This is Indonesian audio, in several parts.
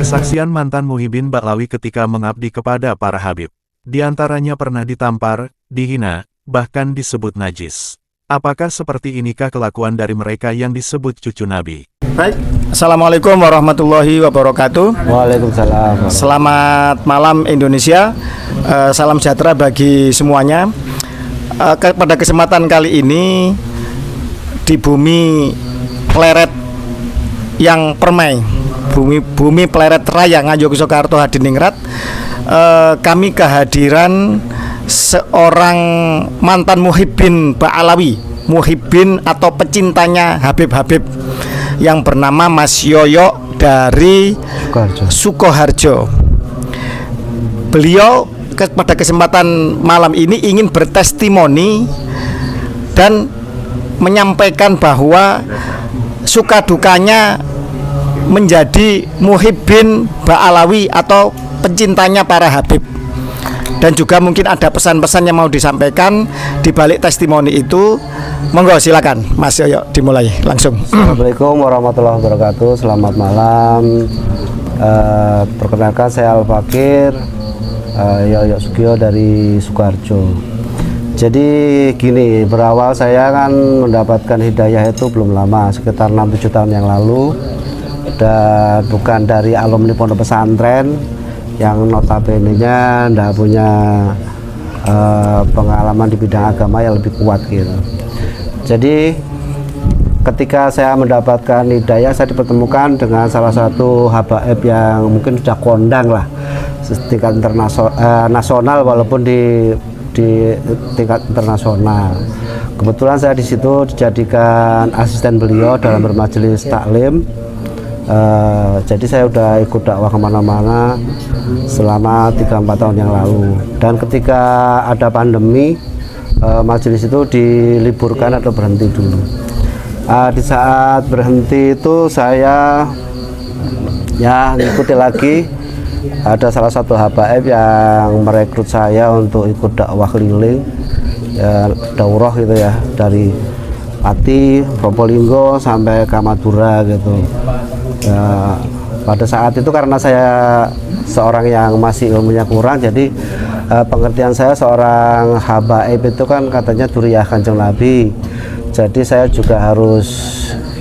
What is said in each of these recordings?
Kesaksian mantan Muhyiddin Ba'alawi ketika mengabdi kepada para habib. Di antaranya pernah ditampar, dihina, bahkan disebut najis. Apakah seperti inikah kelakuan dari mereka yang disebut cucu Nabi? Baik, Assalamualaikum warahmatullahi wabarakatuh. Waalaikumsalam. Selamat malam Indonesia, salam sejahtera bagi semuanya. Pada kesempatan kali ini di bumi Pleret yang permai, bumi Pleret Raya Ngayog Soekarto Hadiningrat, kami kehadiran seorang mantan Muhyiddin Ba'alawi, Muhyiddin atau pecintanya Habib-Habib yang bernama Mas Yoyo dari Sukoharjo. Beliau pada kesempatan malam ini ingin bertestimoni dan menyampaikan bahwa suka dukanya menjadi Muhyiddin Ba'alawi atau pencintanya para Habib. Dan juga mungkin ada pesan-pesan yang mau disampaikan di balik testimoni itu. Monggo silakan Mas Yoyo, dimulai langsung. Assalamualaikum warahmatullahi wabarakatuh. Selamat malam. Perkenalkan saya Al-Fakir Yoyo Sugio dari Sukoharjo. Jadi gini, berawal saya kan mendapatkan hidayah itu belum lama, sekitar 6-7 tahun yang lalu. Dan bukan dari alumni pondok pesantren yang notabene-nya tidak punya pengalaman di bidang agama yang lebih kuat gitu. Jadi ketika saya mendapatkan hidayah, saya dipertemukan dengan salah satu habaib yang mungkin sudah kondang lah tingkat nasional walaupun di tingkat internasional. Kebetulan saya di situ dijadikan asisten beliau dalam bermajelis taklim. Jadi saya udah ikut dakwah kemana-mana selama 3-4 tahun yang lalu. Dan ketika ada pandemi, majelis itu diliburkan atau berhenti dulu. Di saat berhenti itu saya ya ngikuti lagi. Ada salah satu habaib yang merekrut saya untuk ikut dakwah keliling, ya, daurah gitu ya, dari Pati, Probolinggo sampai ke Madura gitu. Ya, pada saat itu karena saya seorang yang masih ilmunya kurang, jadi pengertian saya seorang habaib itu kan katanya duriyah Kanjeng Nabi. Jadi saya juga harus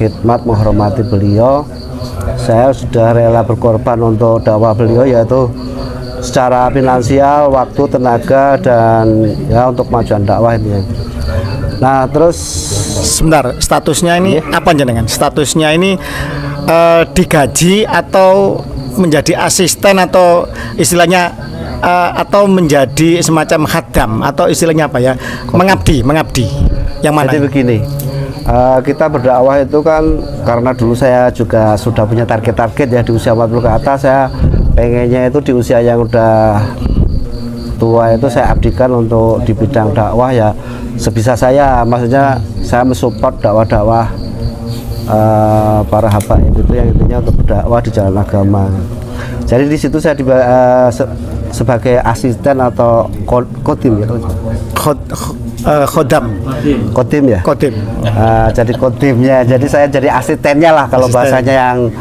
khidmat menghormati beliau. Saya sudah rela berkorban untuk dakwah beliau, yaitu secara finansial, waktu, tenaga, dan ya untuk kemajuan dakwah ini. Nah terus sebentar, statusnya ini apa jenengan? Statusnya ini digaji atau menjadi asisten atau istilahnya atau menjadi semacam khadam atau istilahnya apa ya? Mengabdi yang mana? Jadi begini, kita berdakwah itu kan karena dulu saya juga sudah punya target-target ya, di usia 40 ke atas. Saya pengennya itu di usia yang udah tua itu saya abdikan untuk di bidang dakwah ya sebisa saya, maksudnya saya mensupport dakwah-dakwah para habaib itu yang intinya untuk berdakwah di jalan agama. Jadi di situ saya sebagai asisten atau kodim ya, kodim ya. Jadi kodimnya, jadi saya jadi asistennya lah kalau bahasanya yang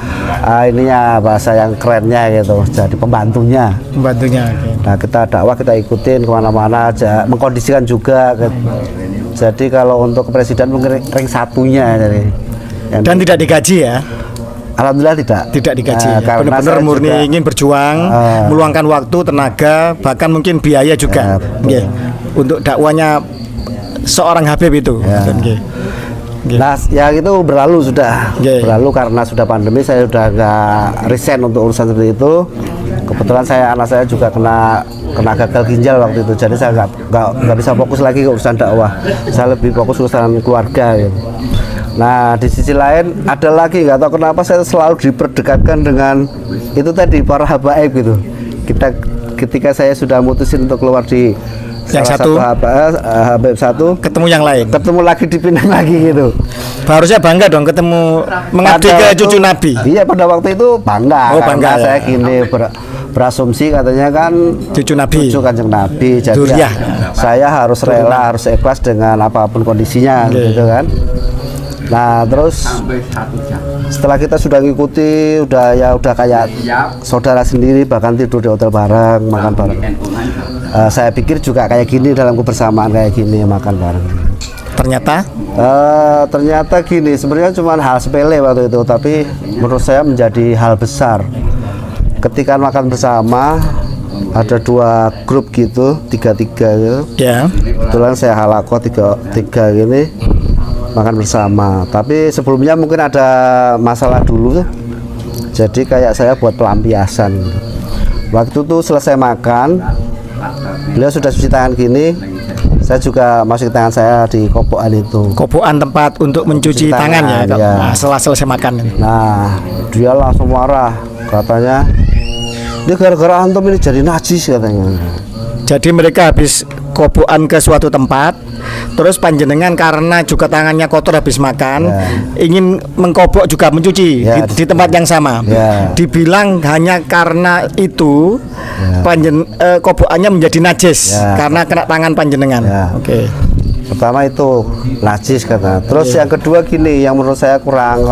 ininya, bahasa yang kerennya gitu. Jadi pembantunya. Okay. Nah kita dakwah kita ikutin kemana-mana aja, mengkondisikan juga. Jadi kalau untuk presiden mungkin ring satunya jadi. Dan tidak digaji ya? Alhamdulillah tidak digaji ya. Benar-benar murni juga ingin berjuang, meluangkan waktu, tenaga, bahkan mungkin biaya juga untuk dakwanya seorang Habib itu. Nah ya itu berlalu sudah berlalu karena sudah pandemi. Saya sudah nggak resign untuk urusan seperti itu. Kebetulan anak saya juga kena gagal ginjal waktu itu, jadi saya nggak bisa fokus lagi ke urusan dakwah. Saya lebih fokus urusan keluarga gitu. Nah di sisi lain ada lagi, nggak tahu kenapa saya selalu diperdekatkan dengan itu tadi, para habaib gitu. Ketika saya sudah mutusin untuk keluar di yang satu habaib satu, ketemu yang lain, ketemu lagi di Pinang lagi gitu. Harusnya bangga dong ketemu mengabdi ke cucu Nabi. Iya pada waktu itu bangga. Oh bangga ya. Saya gini berasumsi katanya kan cucu Nabi, cucu Kanjeng Nabi, jadi saya harus rela, harus ikhlas dengan apapun kondisinya gitu kan. Nah terus setelah kita sudah ngikuti, udah kayak saudara sendiri, bahkan tidur di hotel bareng, makan bareng. Saya pikir juga kayak gini dalam kebersamaan kayak gini, makan bareng. Ternyata gini, sebenarnya cuma hal sepele waktu itu, tapi menurut saya menjadi hal besar. Ketika makan bersama, ada 2 grup gitu, 3-3 gitu. Ya. Kebetulan saya halako 3 gini makan bersama. Tapi sebelumnya mungkin ada masalah dulu, jadi kayak saya buat pelampiasan. Waktu itu selesai makan, beliau sudah cuci tangan gini, saya juga masukin tangan saya di kopokan itu. Kopokan tempat untuk mencuci tangan ya, ya. Nah, setelah selesai makan. Nah, dia langsung marah, katanya, "Ini gara-gara antum ini jadi najis," katanya. Jadi mereka habis kopokan ke suatu tempat, terus panjenengan karena juga tangannya kotor habis makan, ingin mengkobok juga mencuci di tempat yang sama. Dibilang hanya karena itu kobokannya menjadi najis karena kena tangan panjenengan. Oke. Pertama itu najis kata. Terus yang kedua gini, yang menurut saya kurang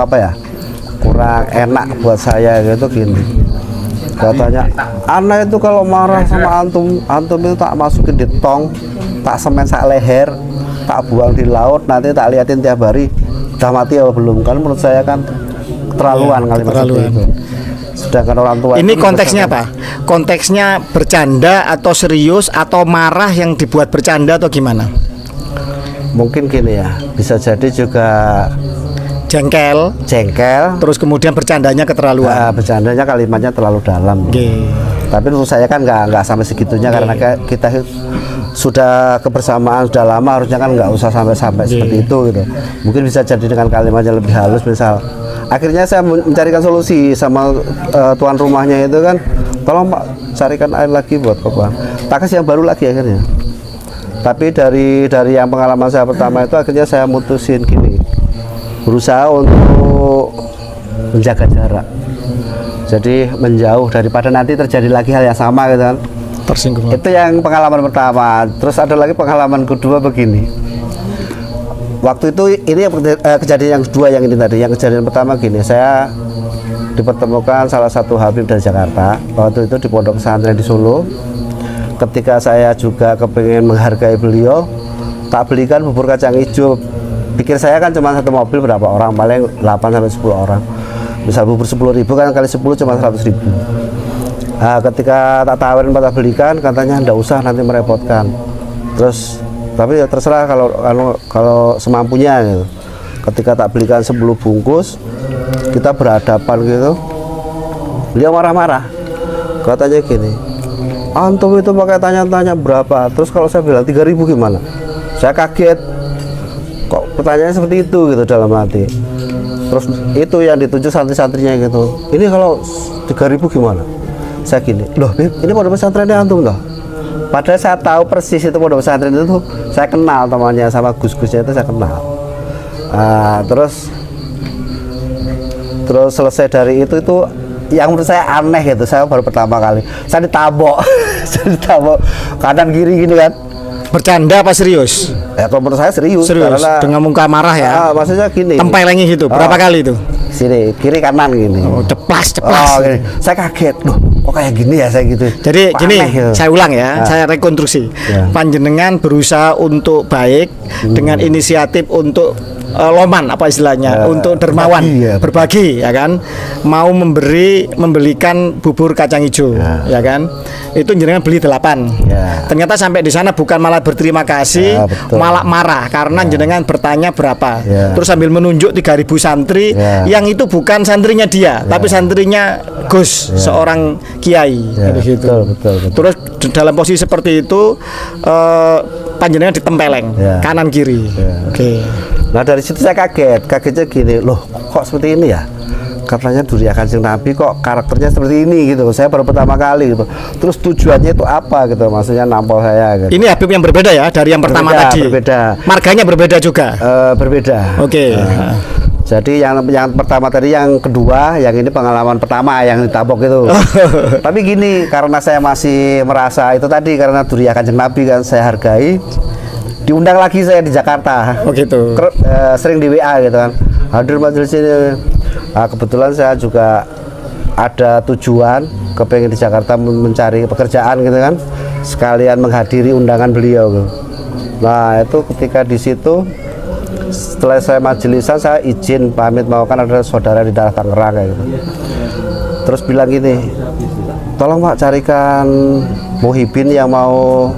kurang enak buat saya gitu gini. Katanya, "Anak itu kalau marah sama antum itu tak masukin di tong, tak semen sak leher, tak buang di laut, nanti tak liatin tiap hari udah mati atau belum." Kan menurut saya kan keterlaluan kalimat seperti itu. Sedangkan orang tua ini konteksnya apa? Konteksnya bercanda atau serius atau marah yang dibuat bercanda atau gimana? Mungkin gini ya, bisa jadi juga jengkel, terus kemudian bercandanya keterlaluan. Bercandanya kalimatnya terlalu dalam. Tapi menurut saya kan nggak sampai segitunya, karena kita sudah kebersamaan sudah lama, harusnya kan nggak usah sampai seperti itu gitu. Mungkin bisa jadi dengan kalimatnya lebih halus, misal. Akhirnya saya mencarikan solusi sama tuan rumahnya itu kan, "Tolong Pak, carikan air lagi buat kopokan." Tak kasih yang baru lagi akhirnya. Tapi dari yang pengalaman saya pertama itu, akhirnya saya mutusin gini, berusaha untuk menjaga jarak, jadi menjauh daripada nanti terjadi lagi hal yang sama gitu kan, tersinggung. Itu yang pengalaman pertama. Terus ada lagi pengalaman kedua begini. Waktu itu ini kejadian yang kedua, yang ini tadi. Yang kejadian pertama gini, saya dipertemukan salah satu Habib dari Jakarta. Waktu itu di pondok pesantren di Solo. Ketika saya juga kepengen menghargai beliau, tak belikan bubur kacang hijau. Pikir saya kan cuma satu mobil berapa orang, paling 8-10 orang. Misal bubur 10.000 kan kali 10 cuma 100.000. Ketika tak tawarin tak belikan, katanya ndak usah nanti merepotkan. Terus tapi ya terserah kalau semampunya gitu. Ketika tak belikan 10 bungkus, kita berhadapan gitu. Beliau marah-marah. Katanya gini, "Antum itu pakai tanya-tanya berapa?" Terus kalau saya bilang 3.000 gimana? Saya kaget. Kok pertanyaannya seperti itu gitu dalam hati. Terus itu yang dituju santri-santrinya gitu, "Ini kalau 3.000 gimana?" Saya gini, "Loh Beb, ini pondok pesantrennya antum toh?" Padahal saya tahu persis itu pondok pesantren itu, saya kenal temannya sama gus-gusnya itu, saya kenal. Terus selesai dari itu yang menurut saya aneh gitu, saya baru pertama kali saya ditabok. Saya ditabok kanan kiri gini kan. Bercanda apa serius? Ya kalau menurut saya serius karena dengan muka marah ya. Maksudnya gini, tempelengi gitu. Berapa kali itu? Sini, kiri kanan gini. Oh, ceplas. Gini. Saya kaget, loh kok kayak gini ya saya gitu. Jadi kok gini, gitu. saya ulang ya, saya rekonstruksi. Panjenengan berusaha untuk baik dengan inisiatif untuk loman apa istilahnya, untuk dermawan, berbagi ya kan, mau membelikan bubur kacang hijau ya kan, itu jenengan beli 8. Ternyata sampai di sana bukan malah berterima kasih, malah marah karena jenengan bertanya berapa, terus sambil menunjuk 3.000 santri yang itu bukan santrinya dia, tapi santrinya Gus, seorang kiai gitu. Betul. Terus dalam posisi seperti itu panjenengan ditempeleng kanan kiri. Oke. Nah dari situ saya kagetnya gini, loh kok seperti ini ya? Katanya Duriya Kanjeng Nabi kok karakternya seperti ini gitu. Saya baru pertama kali gitu. Terus tujuannya itu apa gitu? Maksudnya nampol saya gitu. Ini Habib yang berbeda ya dari yang pertama tadi. Berbeda. Marganya berbeda juga. Berbeda. Oke. Jadi yang pertama tadi, yang kedua, yang ini pengalaman pertama yang ditabok itu. Tapi gini, karena saya masih merasa itu tadi, karena Duriya Kanjeng Nabi kan saya hargai. Diundang lagi saya di Jakarta. Oh gitu. Sering di WA gitu kan. hadir majelis ini. Kebetulan saya juga ada tujuan kepengen di Jakarta mencari pekerjaan gitu kan, sekalian menghadiri undangan beliau gitu. Nah itu ketika di situ setelah saya majelisan, saya izin pamit mau, kan ada saudara di daerah Tangerang kayak gitu. Terus bilang gini, tolong Pak carikan Muhibin yang mau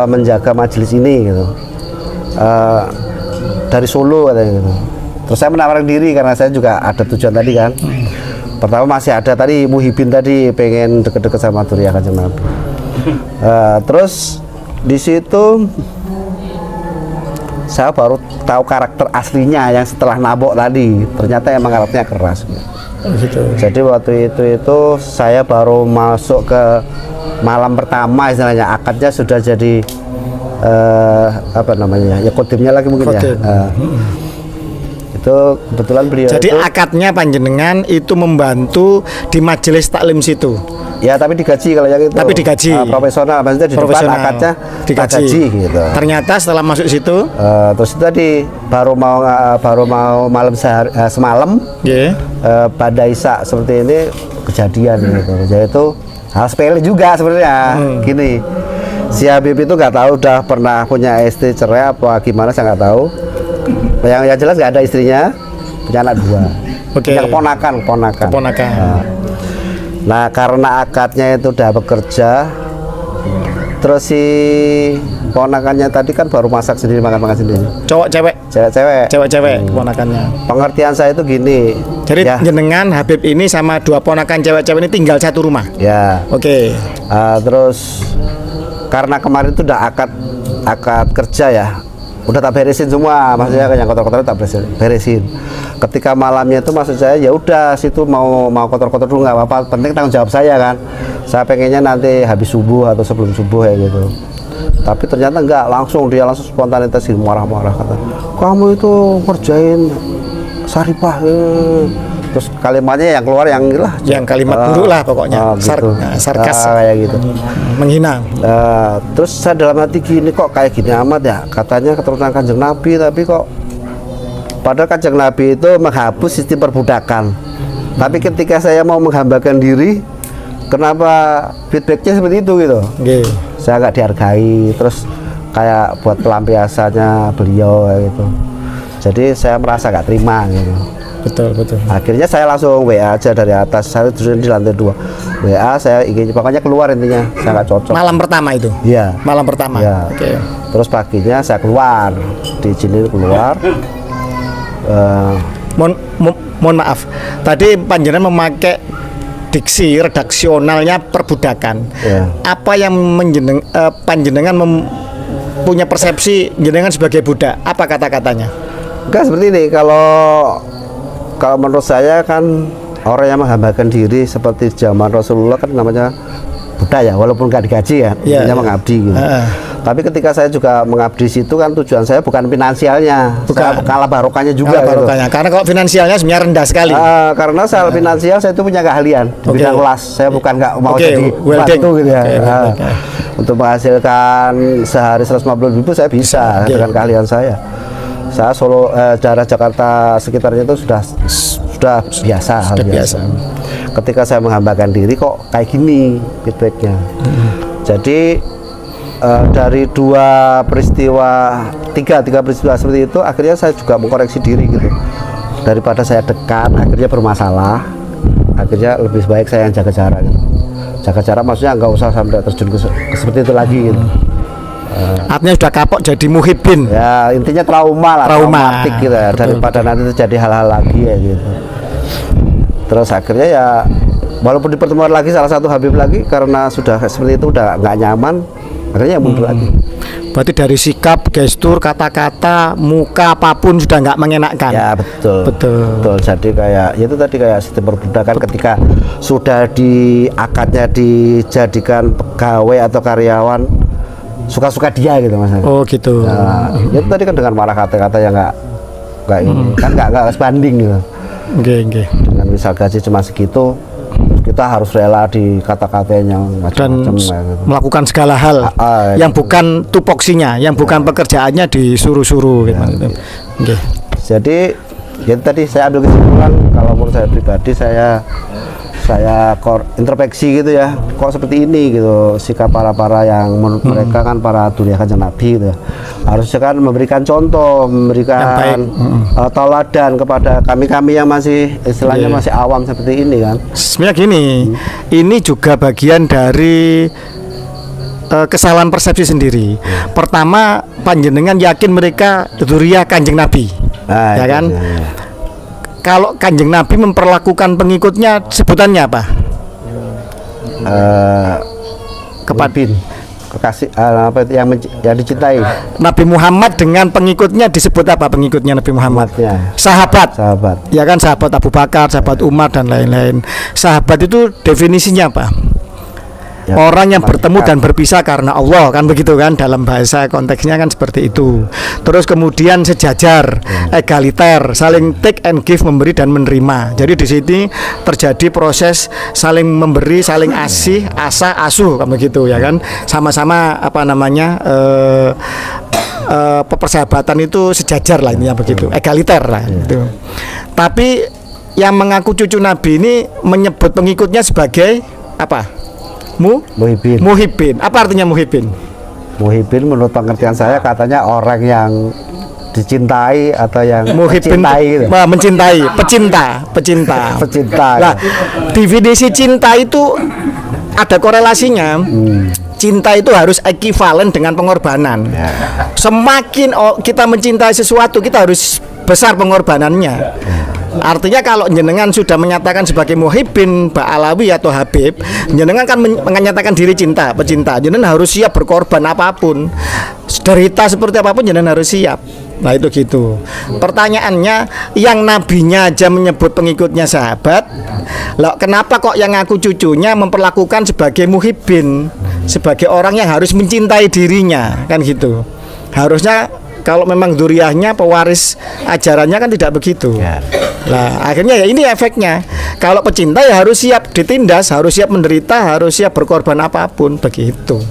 menjaga majelis ini gitu, dari Solo katanya gitu. Terus saya menawarkan diri karena saya juga ada tujuan tadi kan. Pertama masih ada tadi Muhibin tadi pengen deket-deket sama Duriya Kanjeng Nabi. Terus di situ saya baru tahu karakter aslinya yang setelah nabok tadi. Ternyata emang karakternya keras. Gitu. Jadi waktu itu saya baru masuk ke malam pertama istilahnya, akadnya sudah jadi apa namanya ya, kodimnya lagi mungkin Kodim. ya. Itu kebetulan beliau Jadi itu, akadnya panjenengan itu membantu di majelis taklim situ. ya tapi digaji kalau yang itu. Tapi digaji. Profesional, maksudnya di depan akadnya digaji. gitu. Ternyata setelah masuk situ, Terus itu tadi baru mau malam semalam pada Isya seperti ini kejadian gitu. Jadi itu hal sepele juga sebenarnya. Gini, si Habib itu nggak tahu udah pernah punya istri cerai apa gimana, saya nggak tahu. Yang jelas nggak ada istrinya, punya anak 2. Punya keponakan. Nah karena akadnya itu udah bekerja, terus si ponakannya tadi kan baru masak sendiri, makan sendiri. Cewek-cewek keponakannya. Pengertian saya itu gini. Jadi ya, jenengan Habib ini sama 2 ponakan cewek-cewek ini tinggal satu rumah. ya. Oke. Terus karena kemarin itu udah akad kerja ya, udah tak beresin semua, maksudnya yang kotor-kotor tak beresin. Ketika malamnya itu maksud saya ya udah situ mau kotor-kotor dulu nggak apa-apa, penting tanggung jawab saya kan. Saya pengennya nanti habis subuh atau sebelum subuh ya gitu. Tapi ternyata enggak, dia langsung spontanitas gitu, marah-marah kata, kamu itu ngerjain Saripah. Terus kalimatnya yang keluar yang kalimat buruk lah pokoknya, gitu. sarkas kayak gitu, menghina. Terus saya dalam hati gini, kok kayak gini amat ya, katanya keturunan Kanjeng Nabi, tapi kok padahal Kanjeng Nabi itu menghapus sistem perbudakan. Tapi ketika saya mau menghambakan diri, kenapa feedbacknya seperti itu gitu? Saya nggak dihargai, terus kayak buat pelampiasannya beliau gitu. Jadi saya merasa nggak terima gitu. Betul. Akhirnya saya langsung WA aja dari atas, saya duduk di lantai 2. WA saya ingin pokoknya keluar, intinya saya nggak cocok. Malam pertama itu? Iya. Malam pertama. Ya. Oke. Terus paginya saya keluar, diizinin keluar. Mohon maaf, tadi panjenengan memakai diksi redaksionalnya perbudakan. Apa yang panjenengan punya persepsi jenengan sebagai budak? Apa kata-katanya? Enggak seperti ini, kalau menurut saya kan orang yang menghambakan diri seperti zaman Rasulullah kan namanya budak ya, walaupun nggak digaji ya, intinya mengabdi gitu. Tapi ketika saya juga mengabdi situ kan tujuan saya bukan finansialnya, saya kalah barokahnya juga. Gitu. Karena kalau finansialnya sebenarnya rendah sekali. Karena soal finansial saya itu punya keahlian di bidang las, saya bukan nggak mau jadi bantu gitu ya. Untuk menghasilkan sehari 150.000 saya bisa dengan keahlian saya. Saya Solo, daerah Jakarta sekitarnya itu sudah biasa. Ketika saya menghambakan diri kok kayak gini feedbacknya. Jadi dari tiga peristiwa seperti itu, akhirnya saya juga mengkoreksi diri gitu. Daripada saya dekat, akhirnya bermasalah. Akhirnya lebih baik saya yang jaga jarak gitu. Jaga jarak maksudnya nggak usah sampai terjun ke seperti itu lagi gitu. Artinya sudah kapok jadi muhibin. Ya intinya traumatik gitu ya, daripada nanti terjadi hal-hal lagi ya gitu. Terus akhirnya ya walaupun di pertemuan lagi salah satu Habib lagi, karena sudah seperti itu udah nggak nyaman, akhirnya mundur lagi. Berarti dari sikap, gestur, kata-kata, muka apapun sudah nggak mengenakkan. Ya betul. Jadi kayak itu tadi kayak sistem perbudakan, ketika sudah akadnya dijadikan pegawai atau karyawan, suka-suka dia gitu mas. Oh gitu. Nah, itu tadi kan dengan marah kata-kata yang nggak ini kan nggak sebanding gitu. Oke. Dengan misal gaji cuma segitu, kita harus rela di kata-katain yang macam-macam gitu. Melakukan segala hal yang bukan tupoksinya, yang bukan pekerjaannya disuruh-suruh gitu. Jadi Jadi tadi saya ambil kesimpulan kalau menurut saya pribadi saya introspeksi gitu ya, kok seperti ini gitu sikap para yang menurut mereka kan para duriya Kanjeng Nabi gitu ya. Harusnya kan memberikan contoh, memberikan teladan kepada kami yang masih istilahnya masih awam seperti ini kan. Sebenarnya gini, ini juga bagian dari kesalahan persepsi sendiri. Pertama, panjenengan yakin mereka duriya Kanjeng Nabi, ya kan? Kalau Kanjeng Nabi memperlakukan pengikutnya sebutannya apa? Kekasih apa itu yang dicintai. Nabi Muhammad dengan pengikutnya disebut apa? Pengikutnya Nabi Muhammad? Sahabat. Ya kan, sahabat Abu Bakar, sahabat Umar dan lain-lain. Sahabat itu definisinya apa? Ya, orang yang bertemu dan berpisah karena Allah, kan begitu kan, dalam bahasa konteksnya kan seperti itu. Terus kemudian sejajar, egaliter, saling take and give, memberi dan menerima. Jadi di sini terjadi proses saling memberi, saling asih, asuh, kan begitu ya kan. Sama-sama apa namanya persahabatan itu sejajar lah, intinya begitu, egaliter lah gitu. Tapi yang mengaku cucu Nabi ini menyebut pengikutnya sebagai apa? Muhibbin. Apa artinya muhibbin? Muhibbin menurut pengertian saya katanya orang yang dicintai atau yang mencintai, pecinta. Nah, definisi cinta itu ada korelasinya. Cinta itu harus ekivalen dengan pengorbanan. Semakin kita mencintai sesuatu, kita harus besar pengorbanannya. Artinya kalau jenengan sudah menyatakan sebagai muhibbin Ba'alawi atau Habib, jenengan kan menyatakan diri pecinta. Jenengan harus siap berkorban apapun, derita seperti apapun jenengan harus siap. Nah itu gitu. Pertanyaannya, yang nabinya aja menyebut pengikutnya sahabat, loh kenapa kok yang aku cucunya memperlakukan sebagai muhibbin, sebagai orang yang harus mencintai dirinya, kan gitu. Harusnya kalau memang duriyahnya pewaris ajarannya kan tidak begitu. Nah akhirnya ya ini efeknya. Kalau pecinta ya harus siap ditindas, harus siap menderita, harus siap berkorban apapun, begitu.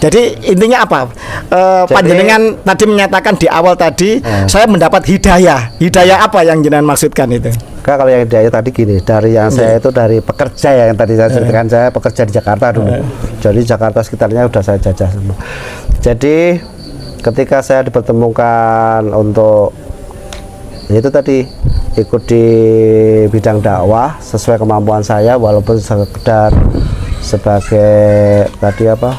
Jadi intinya apa? Panjenengan tadi menyatakan di awal tadi saya mendapat hidayah. Hidayah apa yang jenengan maksudkan itu? Kalau yang hidayah tadi gini, dari yang saya itu dari pekerja yang tadi saya ceritakan, saya pekerja di Jakarta dulu. Jadi Jakarta sekitarnya udah saya jajah semua. Jadi ketika saya dipertemukan untuk itu tadi ikut di bidang dakwah sesuai kemampuan saya, walaupun sekedar sebagai tadi apa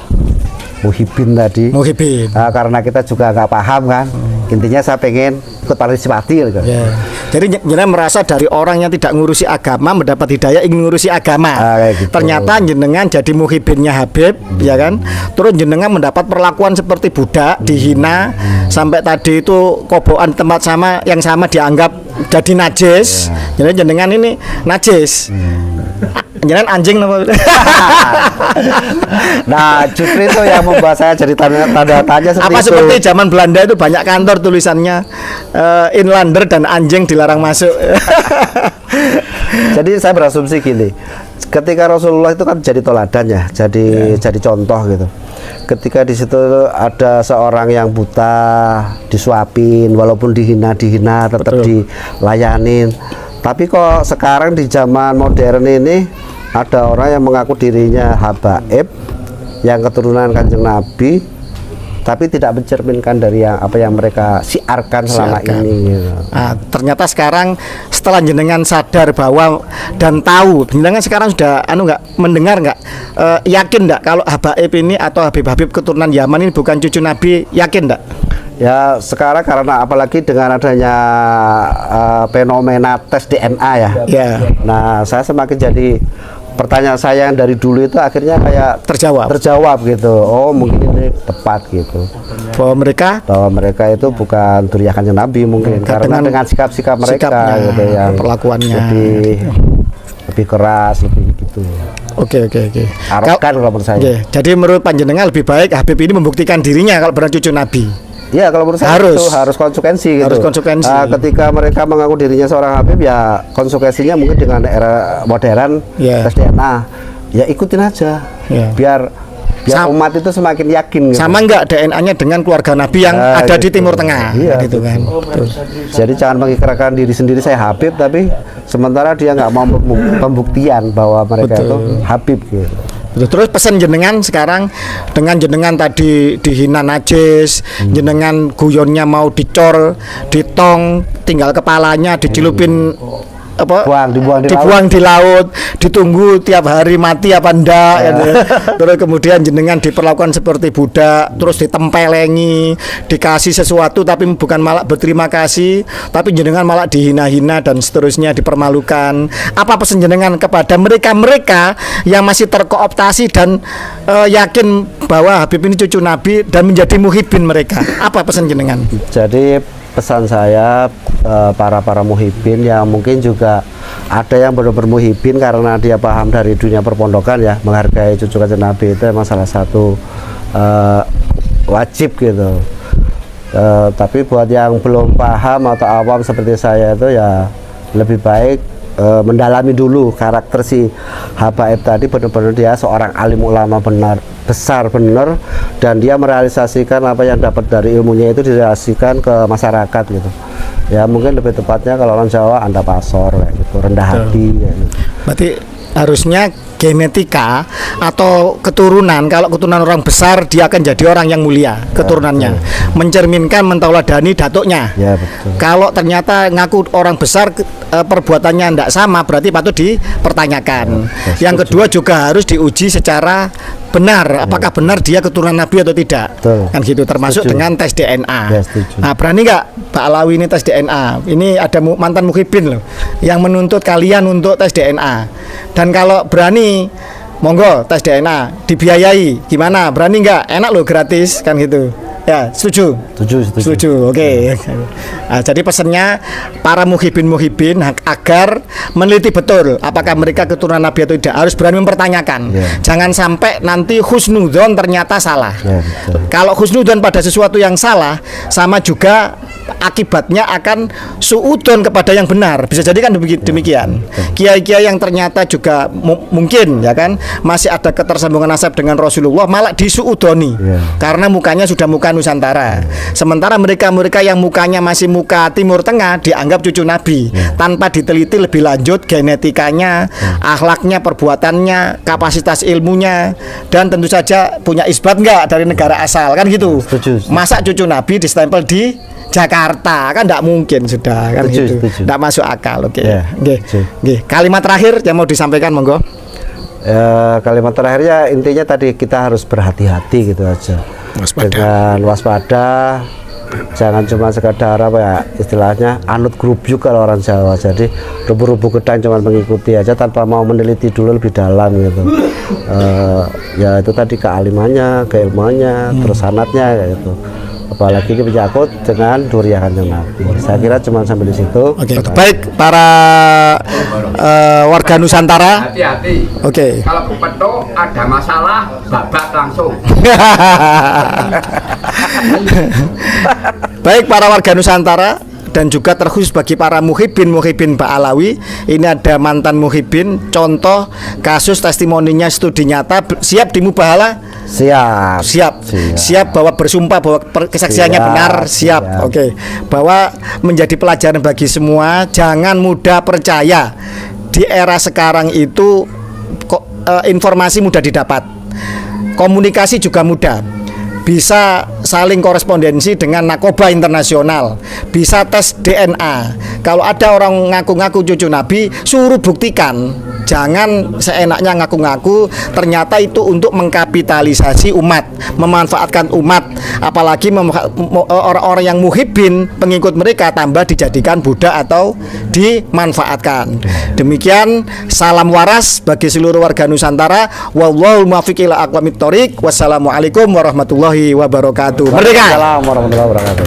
muhibbin tadi. Nah, karena kita juga nggak paham kan, intinya saya pengen ikut partisipasi gitu. Jadi jenengan merasa dari orang yang tidak ngurusi agama mendapat hidayah ingin ngurusi agama. Gitu. Ternyata jenengan jadi muhibbinnya Habib, ya kan? Terus jenengan mendapat perlakuan seperti budak, dihina, sampai tadi itu kobokan tempat yang sama dianggap jadi najis. Jadi jenengan ini najis. Jenengan anjing nama. Nah, justru itu yang membuat saya jadi tanda tanya seperti apa itu. Seperti zaman Belanda itu banyak kantor tulisannya inlander dan anjing dilarang masuk. Jadi saya berasumsi gini, ketika Rasulullah itu kan jadi toladan ya, jadi contoh gitu. Ketika di situ ada seorang yang buta disuapin, walaupun dihina tetap dilayanin. Tapi kok sekarang di zaman modern ini ada orang yang mengaku dirinya habaib, yang keturunan Kanjeng Nabi, tapi tidak mencerminkan dari apa yang mereka siarkan selama ini. Nah, ternyata sekarang setelah jenengan sadar bahwa dan tahu, jenengan sekarang sudah mendengar yakin nggak kalau habaib ini atau Habib keturunan Yaman ini bukan cucu Nabi, yakin nggak? Ya sekarang karena apalagi dengan adanya fenomena tes DNA ya. Nah saya semakin jadi pertanyaan saya yang dari dulu itu akhirnya kayak terjawab gitu. Oh mungkin ini tepat gitu. Bahwa mereka itu bukan duriya Kanjeng Nabi mungkin karena dengan sikap-sikap mereka gitu yang perlakuannya lebih keras, lebih gitu. Oke. Arogan kalau menurut saya. Jadi menurut panjenengan lebih baik Habib ini membuktikan dirinya kalau benar cucu Nabi. Ya kalau menurut saya itu harus konsekuensi gitu. Ketika mereka mengaku dirinya seorang Habib ya konsekuensinya mungkin dengan era modern tes DNA ya ikutin aja biar Biar umat itu semakin yakin gitu. Sama enggak DNA-nya dengan keluarga Nabi yang ada di Timur Tengah, iya, gitu kan. Jadi jangan mengikrarkan diri sendiri saya Habib, tapi sementara dia nggak mau pembuktian bahwa mereka itu Habib gitu. Terus pesan jenengan sekarang dengan jenengan tadi dihina najis, jenengan guyonnya mau dicor, ditong, tinggal kepalanya dicelupin dibuang di laut, ditunggu tiap hari mati apa enggak ya. Terus kemudian jenengan diperlakukan seperti budak, terus ditempelengi, dikasih sesuatu tapi bukan malah berterima kasih, tapi jenengan malah dihina-hina dan seterusnya, dipermalukan. Apa pesan jenengan kepada mereka-mereka yang masih terkooptasi dan yakin bahwa Habib ini cucu Nabi dan menjadi muhibin mereka? Apa pesan jenengan? Jadi pesan saya para muhibin yang mungkin juga ada yang benar-benar muhibin karena dia paham dari dunia perpondokan ya, menghargai cucu kanjeng Nabi itu emang salah satu wajib gitu. Tapi buat yang belum paham atau awam seperti saya itu ya lebih baik mendalami dulu karakter si Habaib tadi, benar-benar dia seorang alim ulama besar benar, dan dia merealisasikan apa yang dapat dari ilmunya itu direalisasikan ke masyarakat gitu. Ya mungkin lebih tepatnya kalau orang Jawa anda pasor kayak gitu, rendah hati ya. Berarti harusnya genetika atau keturunan, kalau keturunan orang besar dia akan jadi orang yang mulia keturunannya, mencerminkan mentauladani datuknya. Ya, betul. Kalau ternyata ngaku orang besar perbuatannya tidak sama, berarti patut dipertanyakan. Yang kedua juga harus diuji secara benar, apakah benar dia keturunan Nabi atau tidak. Betul. Kan gitu, termasuk Setuju. dengan tes DNA. Ya, setuju. Nah, berani nggak Pak Alawi ini tes DNA? Ini ada mantan muhibin loh yang menuntut kalian untuk tes DNA. Dan kalau berani, monggo tes DNA dibiayai. Gimana? Berani nggak? Enak loh, gratis kan gitu. Ya, setuju. Setuju. Oke. Nah, jadi pesannya para muhibin agar meneliti betul apakah mereka keturunan Nabi atau tidak, harus berani mempertanyakan. Jangan sampai nanti husnudzon ternyata salah. Kalau husnudzon pada sesuatu yang salah, sama juga akibatnya akan suudon kepada yang benar. Bisa jadi kan demikian. Kiai-kiai yang ternyata juga mungkin ya kan masih ada ketersambungan nasab dengan Rasulullah malah disuudoni karena mukanya sudah muka Nusantara. Sementara mereka-mereka yang mukanya masih muka Timur Tengah dianggap cucu Nabi tanpa diteliti lebih lanjut genetikanya, akhlaknya, perbuatannya, kapasitas ilmunya, dan tentu saja punya isbat enggak dari negara asal kan gitu. Masa cucu Nabi distempel di Jakarta kan tidak mungkin, sudah kan gitu. Tidak masuk akal. Oke. Kalimat terakhir yang mau disampaikan monggo. Kalimat terakhirnya intinya tadi kita harus berhati-hati gitu aja. Dengan waspada, jangan cuma sekadar apa ya istilahnya anut grubyuk kalau orang Jawa. Jadi rubuh-rubuh gedang cuma mengikuti aja tanpa mau meneliti dulu lebih dalam gitu. Ya itu tadi kealimannya, keilmuannya, terus sanatnya kayak gitu. Apalagi ini menyangkut dengan duriah kanjeng Nabi. Saya kira cuma sampai di situ. Oke. Baik para warga Nusantara. Hati-hati. Oke. Kalau Bupeto ada masalah, babat langsung. Baik para warga Nusantara dan juga terkhusus bagi para muhibin Pak Alawi, ini ada mantan muhibin, contoh kasus testimoninya studi nyata, siap dimubahalah? Siap bahwa bersumpah bahwa kesaksiannya benar, siap. Oke. Bahwa menjadi pelajaran bagi semua, jangan mudah percaya. Di era sekarang itu informasi mudah didapat, komunikasi juga mudah. Bisa saling korespondensi dengan narkoba internasional, bisa tes DNA. Kalau ada orang ngaku-ngaku cucu Nabi, suruh buktikan. Jangan seenaknya ngaku-ngaku, ternyata itu untuk mengkapitalisasi umat, memanfaatkan umat. Apalagi orang-orang yang muhibin, pengikut mereka tambah dijadikan budak atau dimanfaatkan. Demikian, salam waras bagi seluruh warga Nusantara. Wallahul muwaffiq ila aqwamit thoriq. Wassalamualaikum warahmatullahi wabarakatuh. Merdeka. Waalaikumsalam warahmatullahi wabarakatuh.